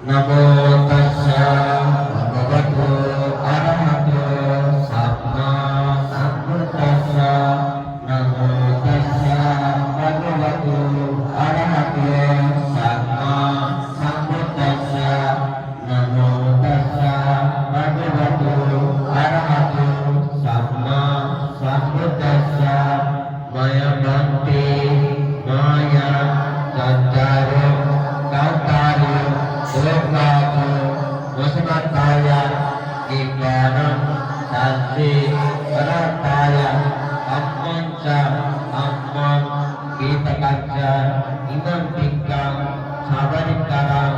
नमो तस्सा भगवतो अरहतो सम्मा सम्बुद्धास्सा नमो तस्सा भगवतो अरहतो सम्मा सम्बुद्धास्सा नमो तस्सा भगवतो अरहतो सम्मा सम्बुद्धास्सा मया भक्ति माया संचारो कांतारो लोकाको वसुमताया ज्ञानं शांति अनर्थाया अम्मंच अम्मं गीतकाच इमं भिक्खं सावरिकारं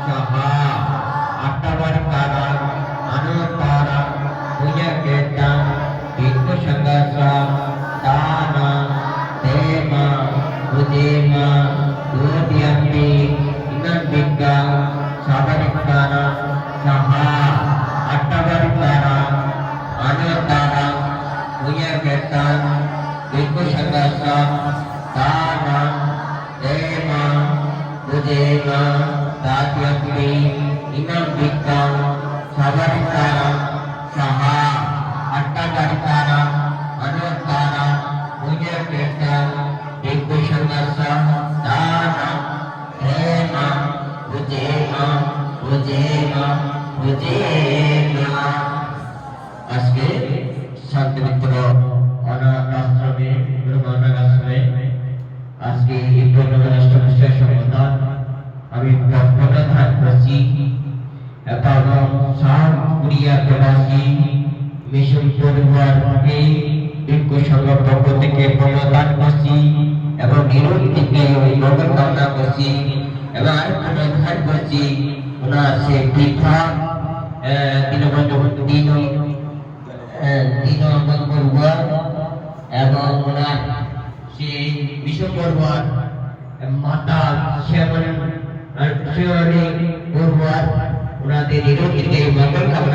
सहा अट्टवर्कारं अनुत्तरं पुण्यकेतं भिक्षुसंघस्य दानं देमा उदेमा दूर्यम्पि इमं भिक्खं सावरिकारं सहा अट्टवर्कारं अनुत्तरं पुण्यकेतं भिक्षुसंघस्य दानं देमा उदेमा दूर्यम्पि इमं भिक्खं सावरिकारं सहा अट्टवर्कारं अनुत्तरं पुण्यकेतं भिक्षुसंघस्य दानं देमा उदेमा আজকে শান্তিপুত্র অনাথ আশ্রমে ব্রহ্মানন্দ আশ্রমে আজকে এই প্রোগ্রামের রাষ্ট্রপতির সম্বোধন আমি প্রধান করছি এবং সাত কুড়িয়া প্রবাসী মিশন পরিবারকে ভিক্ষু সংঘ পক্ষ থেকে প্রদান করছি এবং নিরোগ থেকে মঙ্গল কামনা করছি এবং আর প্রদান করছি ওনার সে পৃথা দীনবন্ধু পড়ুয়া এবং ওনার সেই মিশন পড়ুয়ার মাতা শ্যামলী পড়ুয়ার ওনাদের নিরোগ থেকে মঙ্গল কামনা